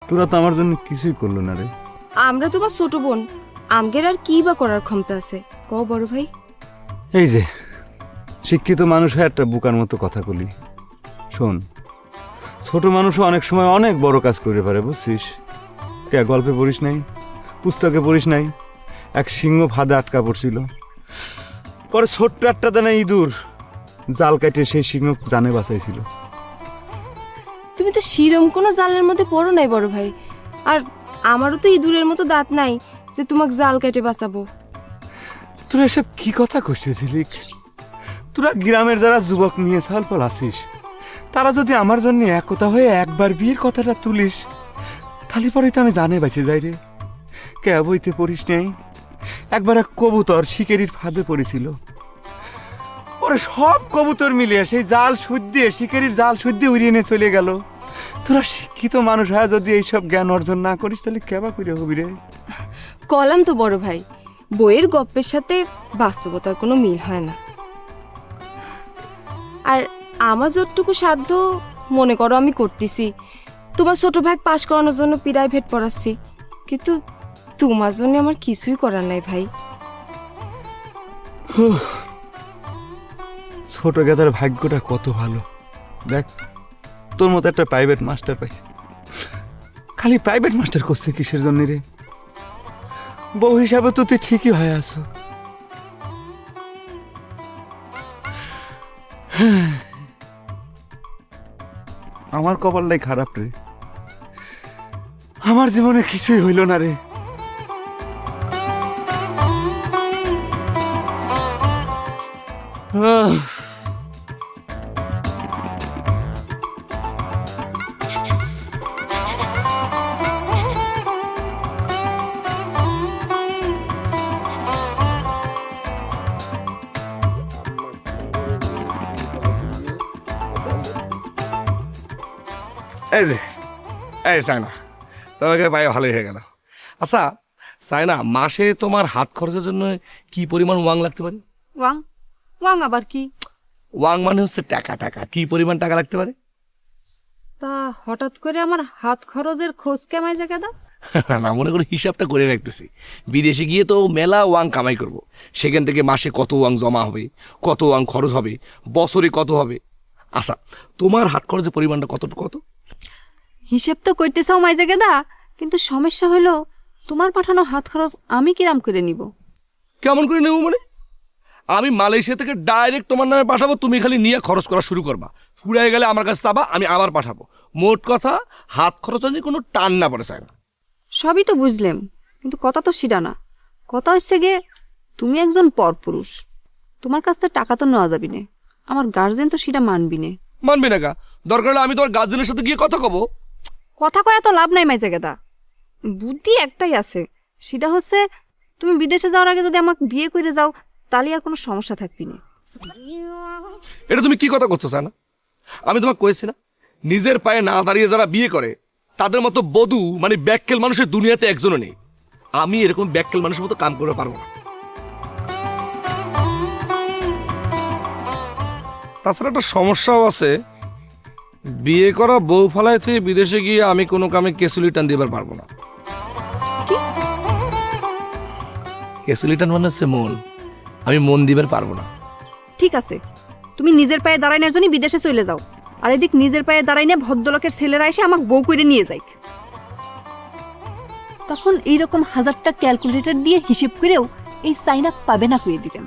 তোরা তো আমার জন্য কিছুই করলো না রে। আমরা তোমার ছোট বোন, আমগের আর কি বা করার ক্ষমতা আছে কও বড় ভাই? এই যে শিক্ষিত মানুষ হয়ে একটা বোকার মতো কথা বলি। শোন, ছোট মানুষও অনেক সময় অনেক বড় কাজ করে পারে, বুঝছিস? কে গল্পে পড়িস নাই, পুস্তকে পড়িস নাই, এক সিংহ ফাঁদে আটকা পড়ছিল, পরে ছোট্ট একটা দানা ইঁদুর জাল কাটে সেই সিংহ জানে বাঁচাইছিল। তুমি তো শিরম কোনো জালের মধ্যে পড়ো নাই বড় ভাই। আর আমারও তো ইঁদুরের মতো দাঁত নাই যে তোমাকে জাল কেটে বাঁচাবো। তোরা এসব কি কথা কইছিলি? তোরা গ্রামের যারা যুবক নিয়ে সালফল আসিস, তারা যদি আমার জন্য একতা হয়ে একবার বিয়ের কথাটা তুলিস, তাহলে পরে তো আমি জানে বাঁচে যাই রে। কে বইতে পড়িস নেই? একবার এক কবুতর শিকারির ফাঁদে পড়েছিল, ওরে সব কবুতর মিলিয়ে সেই জাল সুদ দিয়ে শিকারির জাল সুদ দিয়ে উড়িয়ে নিয়ে চলে গেল। তোরা শিক্ষিত মানুষ হয় যদি এইসব জ্ঞান অর্জন না করিস তাহলে কেবা করে হবি রে? কলাম তো বড় ভাই, বইয়ের গপ্পের সাথে বাস্তবতার কোনো মিল হয় না। আর আমার যতটুকু সাধ্য মনে করো আমি করতেছি। তোমার ছোট ভাই পাশ করানোর জন্য প্রাইভেট পড়াচ্ছি, কিন্তু তোমার জন্য আমার কিছুই করার নাই ভাই। ছোট গেদার ভাগ্যটা কত ভালো, দেখ তোর মতো একটা প্রাইভেট মাস্টার পাইছে। খালি প্রাইভেট মাস্টার করছে কিসের জন্য রে? বউ হিসাবে তো তুই ঠিকই হয়ে আছো। আমার কপালটাই খারাপ রে, আমার জীবনে কিছুই হইল না রে। এই যে এই চায়না, তোমাকে পায়ে ভালোই হয়ে গেল। আচ্ছা চায়না, মাসে তোমার হাত খরচের জন্য কি পরিমাণ ওয়াং লাগতে পারে? ওয়াং? ওয়াং আবার কি? ওয়াং মানে হচ্ছে টাকা। টাকা কি পরিমাণ টাকা লাগতে পারে? তা হঠাৎ করে আমার হাত খরচের খোঁজ কেমাই জায়গা দা? না, মনে করো হিসাবটা করে রাখতেছি। বিদেশে গিয়ে তো মেলা ওয়াং কামাই করব, সেখান থেকে মাসে কত ওয়াং জমা হবে, কত ওয়াং খরচ হবে, বছরে কত হবে। আচ্ছা তোমার হাত খরচের পরিমাণটা কতটুকু? কত হিসেব তো করতে চাও মাই জায়গা দা, কিন্তু সমস্যা হলো তোমার পাঠানো হাত খরচ আমি কিরাম করে নিব? কেমন করে নেব মানে? আমি মালয়েশিয়া থেকে ডাইরেক্ট তোমার নামে পাঠাবো, তুমি খালি নিয়ে খরচ করা শুরু করবা। ফুরাই গেলে আমার কাছে চাবা, আমি আবার পাঠাবো। মোট কথা হাত খরচ নিয়ে কোনো টান না পড়ে চায় না। সবই তো বুঝলাম, কিন্তু কথা তো সেটা না। কথা হচ্ছে গে তুমি একজন পরপুরুষ, তোমার কাছ থেকে টাকা তো নেওয়া যাবি না। আমার গার্জেন তো সেটা মানবি না। মানবি না? দরকার হলে আমি তোমার গার্জেনের সাথে গিয়ে কথা কব। কথা কয়া তো লাভ নাই মাই জায়গা দা, বুদ্ধি একটাই আছে, সেটা হচ্ছে তুমি বিদেশে যাওয়ার আগে যদি আমাকে বিয়ে করে যাও তাহলে আর কোনো সমস্যা থাকবি না। এটা তুমি কি কথা করছো না? আমি তোমাকে কয়েছি না, নিজের পায়ে না দাঁড়িয়ে যারা বিয়ে করে তাদের মতো বধূ মানে ব্যাককেল মানুষের দুনিয়াতে একজনও নেই। আমি এরকম ব্যাককেল মানুষের মতো কাম করতে পারবো না। তাছাড়া একটা সমস্যাও আছে, বিয়ে করা বউ ফালায় থেকে বিদেশে গিয়ে আমি কোনো কামে কেসুলি টান দিবার পারবো না। কেসুলি টান মানে হচ্ছে মন, আমি মন দিবার পারবো না। ঠিক আছে, তুমি নিজের পায়ে দাঁড়ানোর জন্য বিদেশে চলে যাও, আর এদিক নিজের পায়ে দাঁড়াই না ভদ্রলোকের ছেলেরা এসে আমাকে বউ করে নিয়ে যায়, তখন এইরকম 1000টা ক্যালকুলেটর দিয়ে হিসেব করেও এই চাইনা পাবে না হয়ে দিলাম।